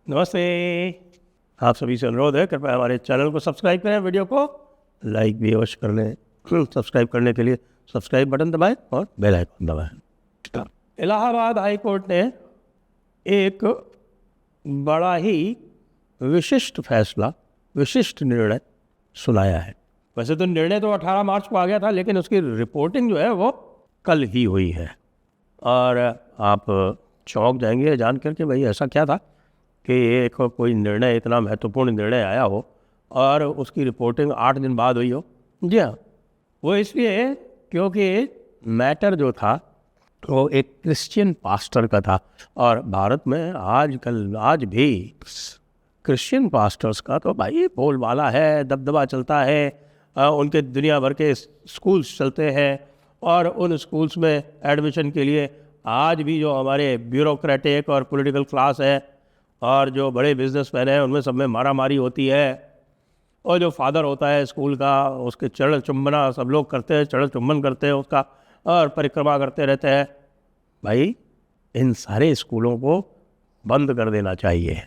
नमस्ते। आप सभी से अनुरोध है, कृपया हमारे चैनल को सब्सक्राइब करें, वीडियो को लाइक भी अवश्य कर लें। सब्सक्राइब करने के लिए सब्सक्राइब बटन दबाएं और बेल आइकन दबाएं। इलाहाबाद हाई कोर्ट ने एक बड़ा ही विशिष्ट फैसला, विशिष्ट निर्णय सुनाया है। वैसे तो निर्णय तो 18 मार्च को आ गया था, लेकिन उसकी रिपोर्टिंग जो है वो कल ही हुई है। और आप चौंक जाएंगे जान करके भाई ऐसा क्या था कि एक कोई निर्णय, इतना महत्वपूर्ण निर्णय आया हो और उसकी रिपोर्टिंग 8 दिन बाद हुई हो। जी हाँ, वो इसलिए क्योंकि मैटर जो था वो एक क्रिश्चियन पास्टर का था। और भारत में आज भी क्रिश्चियन पास्टर्स का तो भाई बोलबाला है, दबदबा चलता है। उनके दुनिया भर के स्कूल्स चलते हैं और उन स्कूल्स में एडमिशन के लिए आज भी जो हमारे ब्यूरोक्रेटिक और पॉलिटिकल क्लास है और जो बड़े बिजनेसमैन हैं, उनमें सब में मारा मारी होती है। और जो फादर होता है स्कूल का, उसके चरण चुम्बना सब लोग करते हैं, चरण चुम्बन करते हैं उसका और परिक्रमा करते रहते हैं। भाई इन सारे स्कूलों को बंद कर देना चाहिए।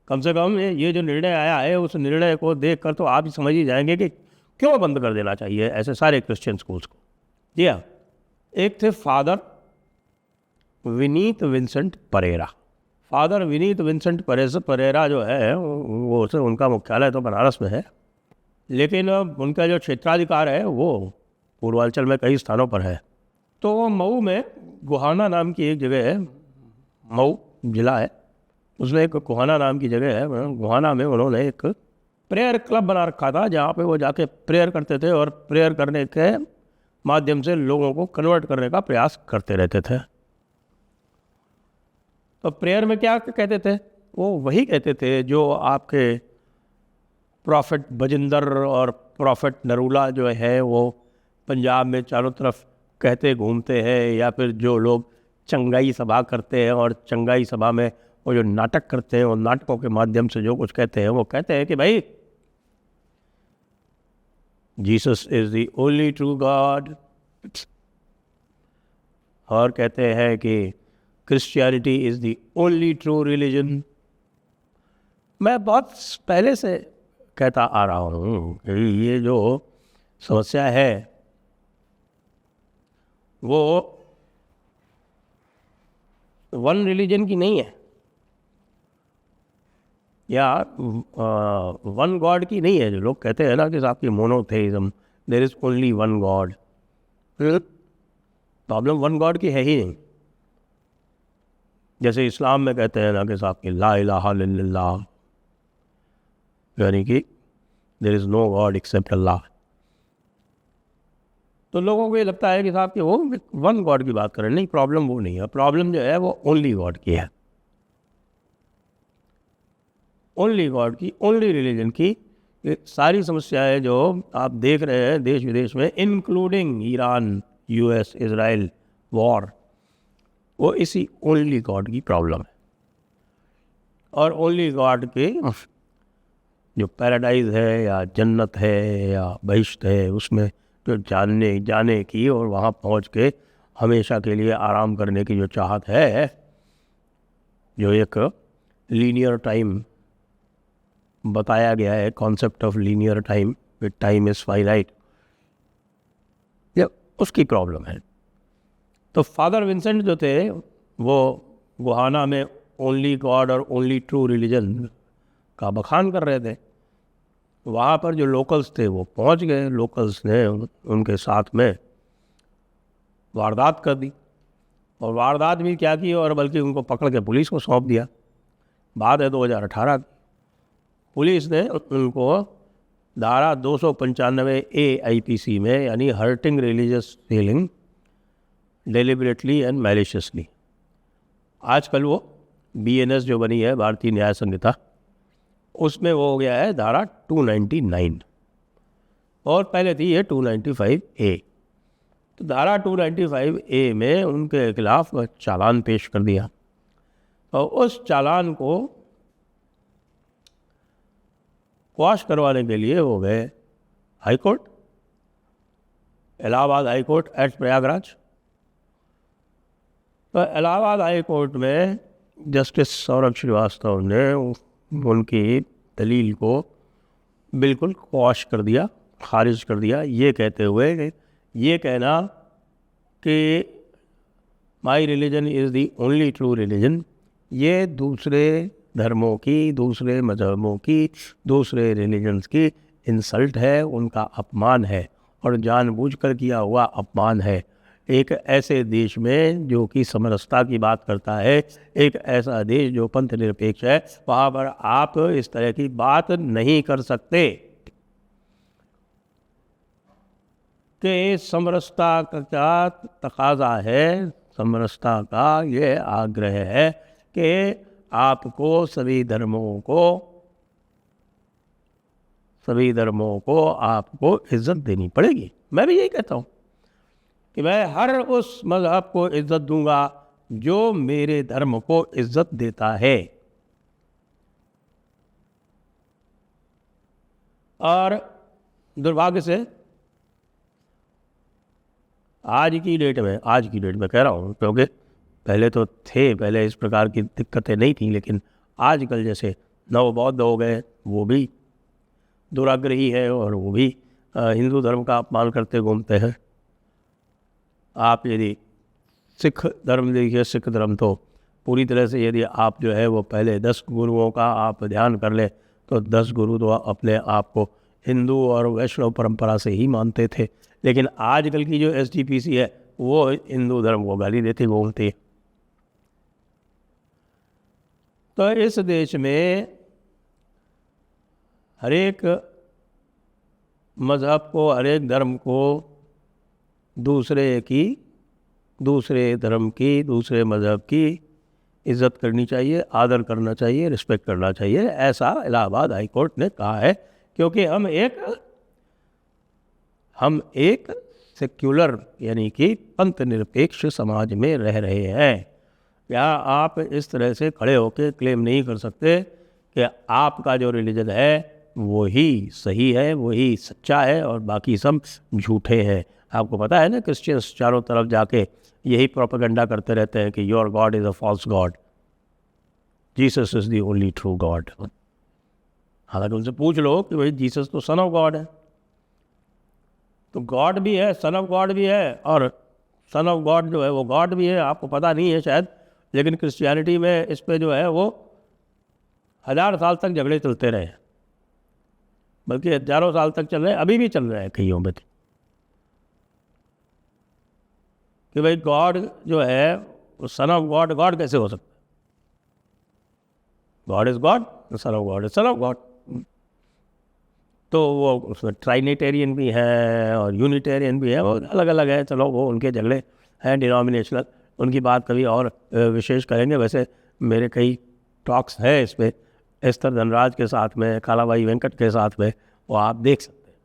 कम से कम ये जो निर्णय आया है, उस निर्णय को देखकर तो आप ही समझ ही जाएंगे कि क्यों बंद कर देना चाहिए ऐसे सारे क्रिश्चियन स्कूल्स को। जी हाँ, एक थे Father Vineet Vincent Perera. Father Vineet Vincent Perera जो है वो उनका मुख्यालय तो बनारस में है, लेकिन उनका जो क्षेत्राधिकार है वो पूर्वांचल में कई स्थानों पर है। तो वो मऊ में गुहाना नाम की एक जगह है, मऊ जिला है, उसमें एक गुहाना नाम की जगह है। गुहाना में उन्होंने एक प्रेयर क्लब बना रखा था, जहाँ पे वो जाके प्रेयर करते थे और प्रेयर करने के माध्यम से लोगों को कन्वर्ट करने का प्रयास करते रहते थे। तो प्रेयर में क्या कहते थे? वो वही कहते थे जो आपके प्रॉफिट बजिंदर और प्रॉफिट नरूला जो है वो पंजाब में चारों तरफ कहते घूमते हैं, या फिर जो लोग चंगाई सभा करते हैं और चंगाई सभा में वो जो नाटक करते हैं, और नाटकों के माध्यम से जो कुछ कहते हैं, वो कहते हैं कि भाई Jesus is the only true God, और कहते हैं कि Christianity is the only true religion. मैं बहुत पहले से कहता आ रहा हूँ कि ये जो समस्या है वो वन रिलीजन की नहीं है या वन गॉड की नहीं है। जो लोग कहते हैं ना कि आपकी monotheism, there is only one God, problem one God की है ही नहीं। जैसे इस्लाम में कहते हैं ना कि साहब की ला इलाहा इल्लल्लाह, यानी कि there is no god except Allah. तो लोगों को ये लगता है कि साहब कि वो वन गॉड की बात करें। नहीं, प्रॉब्लम वो नहीं है, प्रॉब्लम जो है वो ओनली गॉड की है, ओनली गॉड की, ओनली रिलीजन की। ये सारी समस्याएं जो आप देख रहे हैं देश विदेश में, including Iran, US, Israel war, वो इसी ओनली गॉड की प्रॉब्लम है। और ओनली गॉड के जो पैराडाइज है या जन्नत है या बहिश्त है, उसमें जो जाने की और वहाँ पहुँच के हमेशा के लिए आराम करने की जो चाहत है, जो एक लीनियर टाइम बताया गया है, concept of linear time, with time is finite, ये उसकी प्रॉब्लम है। तो फादर विंसेंट जो थे वो गुहाना में ओनली गॉड और ओनली ट्रू रिलीजन का बखान कर रहे थे। वहाँ पर जो लोकल्स थे वो पहुँच गए, लोकल्स ने उनके साथ में वारदात कर दी, और वारदात भी क्या की, और बल्कि उनको पकड़ के पुलिस को सौंप दिया। बात है 2018 की। पुलिस ने उनको धारा 295A IPC में, यानी hurting religious feeling deliberately and maliciously, आजकल वो BNS जो बनी है भारतीय न्याय संहिता, उसमें वो हो गया है धारा 299, और पहले थी ये 295A। तो धारा 295A में उनके खिलाफ चालान पेश कर दिया, और उस चालान को क्वाश करवाने के लिए वो गए high court, Allahabad high court at Prayagraj. तो इलाहाबाद हाई कोर्ट में जस्टिस सौरभ श्रीवास्तव ने उनकी दलील को बिल्कुल क्वॉश कर दिया, खारिज कर दिया, ये कहते हुए ये कहना कि my religion is the only true religion, ये दूसरे धर्मों की, दूसरे मजहबों की, दूसरे रिलीजन्स की इंसल्ट है, उनका अपमान है और जानबूझकर किया हुआ अपमान है। एक ऐसे देश में जो कि समरसता की बात करता है, एक ऐसा देश जो पंथ निरपेक्ष है, वहाँ पर आप इस तरह की बात नहीं कर सकते कि समरसता का तकाजा है, समरसता का ये आग्रह है कि आपको सभी धर्मों को आपको इज्जत देनी पड़ेगी। मैं भी यही कहता हूँ कि मैं हर उस मज़हब को इज्जत दूंगा जो मेरे धर्म को इज्जत देता है। और दुर्भाग्य से आज की डेट में कह रहा हूँ, क्योंकि पहले इस प्रकार की दिक्कतें नहीं थी, लेकिन आजकल जैसे नवबौद्ध हो गए, वो भी दुराग्रही है और वो भी हिंदू धर्म का अपमान करते घूमते हैं। आप यदि सिख धर्म देखिए, सिख धर्म तो पूरी तरह से, यदि आप जो है वो पहले 10 गुरुओं का आप ध्यान कर ले तो 10 गुरु तो अपने आप को हिंदू और वैष्णव परंपरा से ही मानते थे, लेकिन आजकल की जो SGPC है वो हिंदू धर्म को गाली देती घूमती है। तो इस देश में हर एक मज़हब को, हर एक धर्म को दूसरे धर्म की, दूसरे मज़हब की इज़्ज़त करनी चाहिए, आदर करना चाहिए, रिस्पेक्ट करना चाहिए, ऐसा इलाहाबाद हाई कोर्ट ने कहा है। क्योंकि हम एक सेक्युलर यानी कि पंथ निरपेक्ष समाज में रह रहे हैं। क्या आप इस तरह से खड़े होकर क्लेम नहीं कर सकते कि आपका जो रिलीजन है वही सही है, वही सच्चा है और बाकी सब झूठे हैं? आपको पता है ना, क्रिश्चियंस चारों तरफ जाके यही प्रोपेगेंडा करते रहते हैं कि your god is a false god, Jesus is the only true God. हालांकि उनसे पूछ लो कि भाई जीसस तो सन ऑफ गॉड है, तो गॉड भी है, सन ऑफ गॉड भी है, और सन ऑफ गॉड जो है वो गॉड भी है। आपको पता नहीं है शायद, लेकिन क्रिश्चियनिटी में इस पे जो है वो 1000 साल तक झगड़े चलते रहे, बल्कि हजारों साल तक चल रहे हैं, अभी भी चल रहे हैं कईयों में, कि भाई गॉड जो है वो सन ऑफ गॉड, गॉड कैसे हो सकता है? God is God, son of God is son of God. तो वो उसमें ट्राइनेटेरियन भी है और यूनिटेरियन भी है, वो अलग अलग है। चलो वो उनके झगड़े हैं डिनोमिनेशनल, उनकी बात कभी और विशेष करेंगे। वैसे मेरे कई टॉक्स हैं इस पर, एस्तर धनराज के साथ में, कालाबाई वेंकट के साथ में, वो आप देख सकते हैं।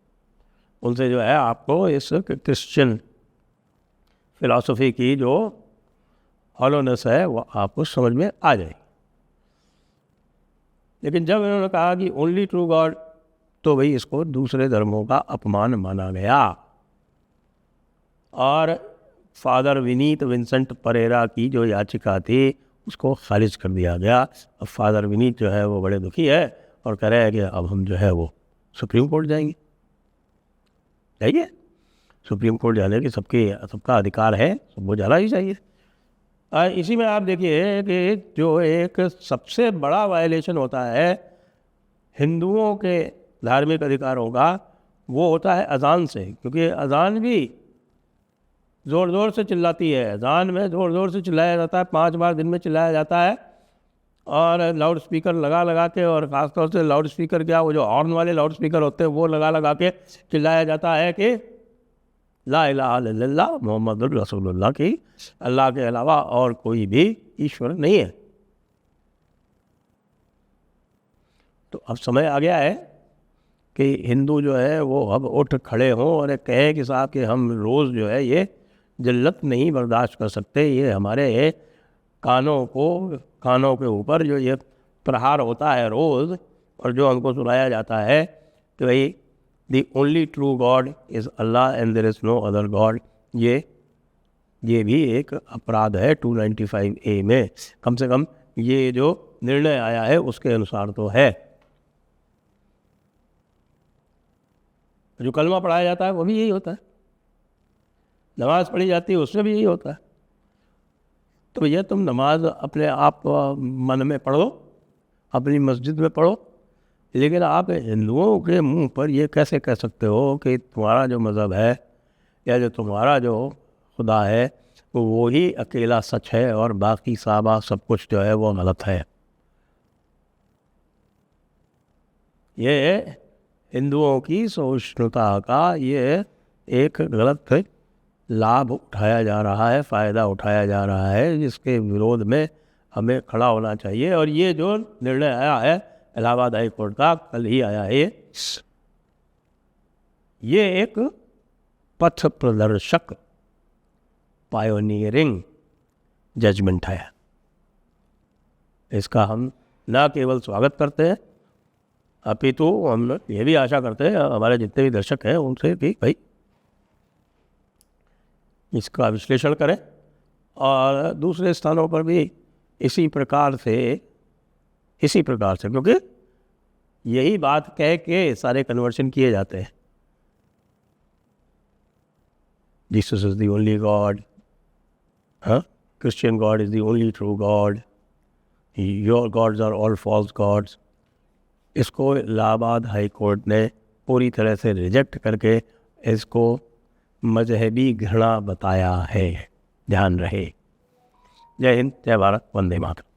उनसे जो है आपको इस क्रिश्चियन फिलॉसफी की जो हॉलोनेस है वो आपको समझ में आ जाएगी। लेकिन जब इन्होंने कहा कि ओनली ट्रू गॉड, तो भाई इसको दूसरे धर्मों का अपमान माना गया। और फादर विनीत विंसेंट परेरा की जो याचिका थी उसको खारिज कर दिया गया। अब फादर विनीत जो है वो बड़े दुखी है और कह रहे हैं कि अब हम जो है वो सुप्रीम कोर्ट जाएंगे। जाइए, सुप्रीम कोर्ट जाने की सबका अधिकार है, सबको जाना ही चाहिए। इसी में आप देखिए कि जो एक सबसे बड़ा वायलेशन होता है हिंदुओं के धार्मिक अधिकारों का, वो होता है अजान से। क्योंकि अजान भी ज़ोर ज़ोर से चिल्लाती है, अजान में ज़ोर ज़ोर से चिल्लाया जाता है, 5 बार दिन में चिल्लाया जाता है, और लाउड स्पीकर लगा के, और ख़ासतौर से लाउड स्पीकर क्या, वो जो हॉर्न वाले लाउड स्पीकर होते हैं वो लगा के चिल्लाया जाता है कि ला इलाहा इल्लल्लाह मुहम्मदुर रसूलुल्लाह, की अल्लाह के अलावा और कोई भी ईश्वर नहीं है। तो अब समय आ गया है कि हिंदू जो है वो अब उठ खड़े हों और कहें कि साहब कि हम रोज़ जो है ये जिल्लत नहीं बर्दाश्त कर सकते, ये हमारे कानों के ऊपर जो ये प्रहार होता है रोज़, और जो हमको सुनाया जाता है कि भाई the only true God is Allah and there is no other god, ये भी एक अपराध है 295A में। कम से कम ये जो निर्णय आया है उसके अनुसार तो है। जो कलमा पढ़ाया जाता है वो भी यही होता है, नमाज पढ़ी जाती है उसमें भी यही होता है। तो भैया तुम नमाज अपने आप मन में पढ़ो, अपनी मस्जिद में पढ़ो, लेकिन आप हिंदुओं के मुंह पर ये कैसे कह सकते हो कि तुम्हारा जो मज़हब है या जो तुम्हारा जो खुदा है वो ही अकेला सच है और बाकी साबा सब कुछ जो है वो गलत है। ये हिंदुओं की सहिष्णुता का ये एक गलत लाभ उठाया जा रहा है, फ़ायदा उठाया जा रहा है, जिसके विरोध में हमें खड़ा होना चाहिए। और ये जो निर्णय आया है इलाहाबाद हाई कोर्ट का, कल ही आया है, ये एक पथ प्रदर्शक पायोनियरिंग जजमेंट है। इसका हम न केवल स्वागत करते हैं अपितु हम ये भी आशा करते हैं हमारे जितने भी दर्शक हैं उनसे भी भाई इसका विश्लेषण करें और दूसरे स्थानों पर भी इसी प्रकार से, क्योंकि यही बात कह के सारे कन्वर्शन किए जाते हैं। Jesus is the only God, Christian God is the only true God, your gods are all false gods. इसको इलाहाबाद हाई कोर्ट ने पूरी तरह से रिजेक्ट करके इसको मजहबी घृणा बताया है। ध्यान रहे। जय हिंद, जय भारत, वंदे मातरम।